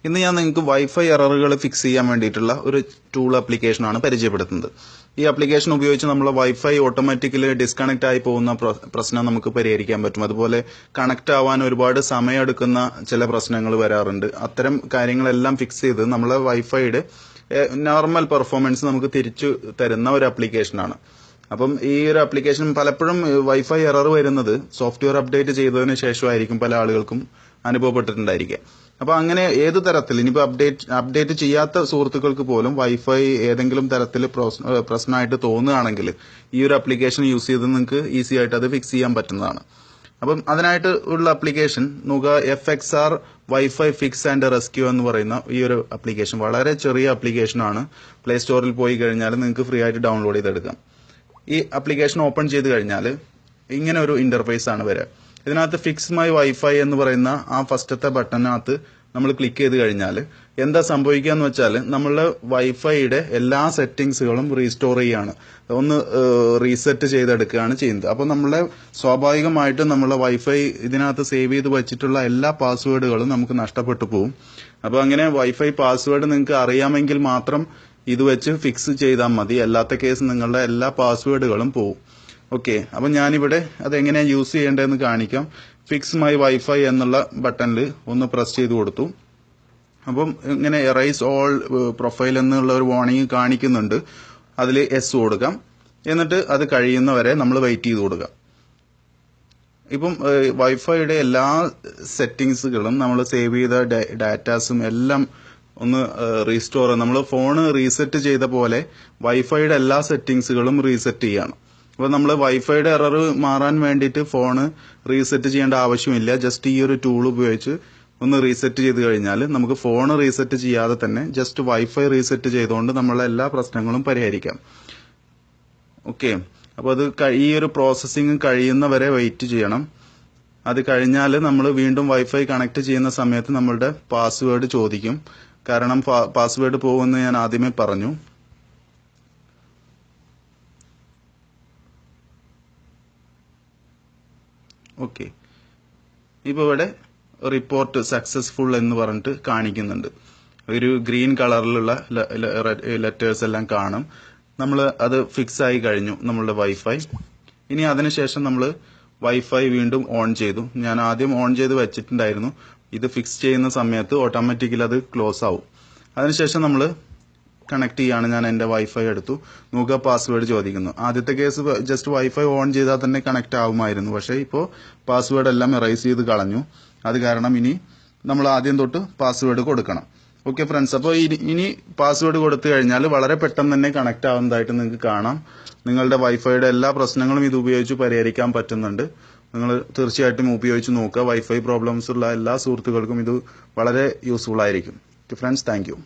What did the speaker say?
ഇന്ന് ഞാൻ നിങ്ങൾക്ക് വൈഫൈ എററുകൾ ഫിക്സ് ചെയ്യാൻ വേണ്ടിയിട്ടുള്ള ഒരു ടൂൾ ആപ്ലിക്കേഷനാണ് പരിചയപ്പെടുത്തുന്നത്. ഈ ആപ്ലിക്കേഷൻ ഉപയോഗിച്ച് നമ്മൾ വൈഫൈ ഓട്ടോമാറ്റിക്കലി ഡിസ്കണക്ട് ആയി പോകുന്ന പ്രശ്നം നമുക്ക് പരിഹരിക്കാൻ പറ്റും. അതുപോലെ കണക്ട് ആവാൻ ഒരുപാട് സമയമെടുക്കുന്ന ചില പ്രശ്നങ്ങൾ വരാറുണ്ട്. അത്തരം കാര്യങ്ങളെല്ലാം ഫിക്സ് ചെയ്ത് നമ്മളെ വൈഫൈയുടെ നോർമൽ പെർഫോമൻസ് നമുക്ക് തിരിച്ചു തരുന്ന ഒരു ആപ്ലിക്കേഷനാണ്. അപ്പം ഈ ഒരു ആപ്ലിക്കേഷൻ പലപ്പോഴും വൈഫൈ എറർ വരുന്നത് സോഫ്റ്റ്വെയർ അപ്ഡേറ്റ് ചെയ്തതിന് ശേഷമായിരിക്കും പല ആളുകൾക്കും അനുഭവപ്പെട്ടിട്ടുണ്ടായിരിക്കുക. അപ്പൊ അങ്ങനെ ഏത് തരത്തിൽ ഇനിയിപ്പോ അപ്ഡേറ്റ് ചെയ്യാത്ത സുഹൃത്തുക്കൾക്ക് പോലും വൈഫൈ ഏതെങ്കിലും തരത്തിൽ പ്രശ്നമായിട്ട് തോന്നുകയാണെങ്കിൽ ഈ ഒരു ആപ്ലിക്കേഷൻ യൂസ് ചെയ്ത് നിങ്ങൾക്ക് ഈസി ആയിട്ട് അത് ഫിക്സ് ചെയ്യാൻ പറ്റുന്നതാണ്. അപ്പം അതിനായിട്ട് ഉള്ള ആപ്ലിക്കേഷൻ നോക്കുക, FXR wifi fix and rescue എന്ന് പറയുന്ന ഈ ഒരു ആപ്ലിക്കേഷൻ വളരെ ചെറിയ ആപ്ലിക്കേഷനാണ്. പ്ലേ സ്റ്റോറിൽ പോയി കഴിഞ്ഞാൽ നിങ്ങൾക്ക് ഫ്രീ ആയിട്ട് ഡൗൺലോഡ് ചെയ്തെടുക്കാം. ഈ ആപ്ലിക്കേഷൻ ഓപ്പൺ ചെയ്ത് കഴിഞ്ഞാൽ ഇങ്ങനെ ഒരു ഇന്റർഫേസ് ആണ് വരിക. ഇതിനകത്ത് ഫിക്സ് മൈ വൈഫൈ എന്ന് പറയുന്ന ആ ഫസ്റ്റത്തെ ബട്ടണിനകത്ത് നമ്മൾ ക്ലിക്ക് ചെയ്ത് കഴിഞ്ഞാൽ എന്താ സംഭവിക്കുക എന്ന് വെച്ചാൽ നമ്മളുടെ വൈഫൈയുടെ എല്ലാ സെറ്റിംഗ്സുകളും റീസ്റ്റോർ ചെയ്യുകയാണ്, ഒന്ന് റീസെറ്റ് ചെയ്തെടുക്കുകയാണ് ചെയ്യുന്നത്. അപ്പോൾ നമ്മളെ സ്വാഭാവികമായിട്ടും നമ്മളെ വൈഫൈ ഇതിനകത്ത് സേവ് ചെയ്ത് വെച്ചിട്ടുള്ള എല്ലാ പാസ്വേഡുകളും നമുക്ക് നഷ്ടപ്പെട്ടു പോകും. അപ്പോൾ അങ്ങനെ വൈഫൈ പാസ്വേഡ് നിങ്ങൾക്ക് അറിയാമെങ്കിൽ മാത്രം ഇത് വെച്ച് ഫിക്സ് ചെയ്താൽ മതി, അല്ലാത്ത കേസ് നിങ്ങളുടെ എല്ലാ പാസ്വേഡുകളും പോകും. ഓക്കെ, അപ്പം ഞാനിവിടെ അതെങ്ങനെയാണ് യൂസ് ചെയ്യേണ്ടതെന്ന് കാണിക്കാം. ഫിക്സ് മൈ വൈഫൈ എന്നുള്ള ബട്ടണിൽ ഒന്ന് പ്രസ് ചെയ്ത് കൊടുത്തു. അപ്പം ഇങ്ങനെ എറൈസ് ഓൾ പ്രൊഫൈൽ എന്നുള്ള ഒരു വാർണിംഗ് കാണിക്കുന്നുണ്ട്. അതിൽ യെസ് കൊടുക്കാം. എന്നിട്ട് അത് കഴിയുന്നവരെ നമ്മൾ വെയിറ്റ് ചെയ്ത് കൊടുക്കാം. ഇപ്പം വൈഫൈയുടെ എല്ലാ സെറ്റിംഗ്സുകളും നമ്മൾ സേവ് ചെയ്ത ഡാറ്റാസും എല്ലാം ഒന്ന് റീസ്റ്റോർ, നമ്മൾ ഫോൺ റീസെറ്റ് ചെയ്ത പോലെ വൈഫൈയുടെ എല്ലാ സെറ്റിംഗ്സുകളും റീസെറ്റ് ചെയ്യണം. അപ്പോൾ നമ്മൾ വൈഫൈയുടെ എറർ മാറാൻ വേണ്ടിയിട്ട് ഫോണ് റീസെറ്റ് ചെയ്യേണ്ട ആവശ്യമില്ല. ജസ്റ്റ് ഈ ഒരു ടൂൾ ഉപയോഗിച്ച് ഒന്ന് റീസെറ്റ് ചെയ്ത് കഴിഞ്ഞാൽ നമുക്ക് ഫോൺ റീസെറ്റ് ചെയ്യാതെ തന്നെ ജസ്റ്റ് വൈഫൈ റീസെറ്റ് ചെയ്തുകൊണ്ട് നമ്മളെ എല്ലാ പ്രശ്നങ്ങളും പരിഹരിക്കാം. ഓക്കെ, അപ്പോൾ അത് ഈ ഒരു പ്രോസസ്സിങ് കഴിയുന്നവരെ വെയിറ്റ് ചെയ്യണം. അത് കഴിഞ്ഞാൽ നമ്മൾ വീണ്ടും വൈഫൈ കണക്ട് ചെയ്യുന്ന സമയത്ത് നമ്മളുടെ പാസ്വേഡ് ചോദിക്കും. കാരണം പാസ്വേഡ് പോകുമെന്ന് ഞാൻ ആദ്യമേ പറഞ്ഞു. ഓക്കെ, ഇപ്പോൾ ഇവിടെ റിപ്പോർട്ട് സക്സസ്ഫുൾ എന്ന് പറഞ്ഞിട്ട് കാണിക്കുന്നുണ്ട്. ഒരു ഗ്രീൻ കളറിലുള്ള ലെറ്റേഴ്സ് എല്ലാം കാണും. നമ്മൾ അത് ഫിക്സ് ആയി കഴിഞ്ഞു നമ്മളുടെ വൈഫൈ. ഇനി അതിനുശേഷം നമ്മൾ വൈഫൈ വീണ്ടും ഓൺ ചെയ്തു. ഞാൻ ആദ്യം ഓൺ ചെയ്ത് വെച്ചിട്ടുണ്ടായിരുന്നു. ഇത് ഫിക്സ് ചെയ്യുന്ന സമയത്ത് ഓട്ടോമാറ്റിക്കലി അത് ക്ലോസ് ആവും. അതിനുശേഷം നമ്മൾ കണക്ട് ചെയ്യാണ്. ഞാൻ എൻ്റെ വൈഫൈ എടുത്തു. നോക്കുക, പാസ്വേഡ് ചോദിക്കുന്നു. ആദ്യത്തെ കേസ് ജസ്റ്റ് വൈഫൈ ഓൺ ചെയ്താൽ തന്നെ കണക്ട് ആവുമായിരുന്നു. പക്ഷേ ഇപ്പോൾ പാസ്വേഡ് എല്ലാം എറൈസ് ചെയ്ത് കളഞ്ഞു. അത് കാരണം ഇനി നമ്മൾ ആദ്യം തൊട്ട് പാസ്വേഡ് കൊടുക്കണം. ഓക്കെ ഫ്രണ്ട്സ്, അപ്പോൾ ഇനി പാസ്വേഡ് കൊടുത്തു കഴിഞ്ഞാൽ വളരെ പെട്ടെന്ന് തന്നെ കണക്ട് ആവുന്നതായിട്ട് നിങ്ങൾക്ക് കാണാം. നിങ്ങളുടെ വൈഫൈയുടെ എല്ലാ പ്രശ്നങ്ങളും ഇത് ഉപയോഗിച്ച് പരിഹരിക്കാൻ പറ്റുന്നുണ്ട്. നിങ്ങൾ തീർച്ചയായിട്ടും ഉപയോഗിച്ച് നോക്കുക. വൈഫൈ പ്രോബ്ലംസ് ഉള്ള എല്ലാ സുഹൃത്തുക്കൾക്കും ഇത് വളരെ യൂസ്ഫുൾ ആയിരിക്കും. Friends, thank you.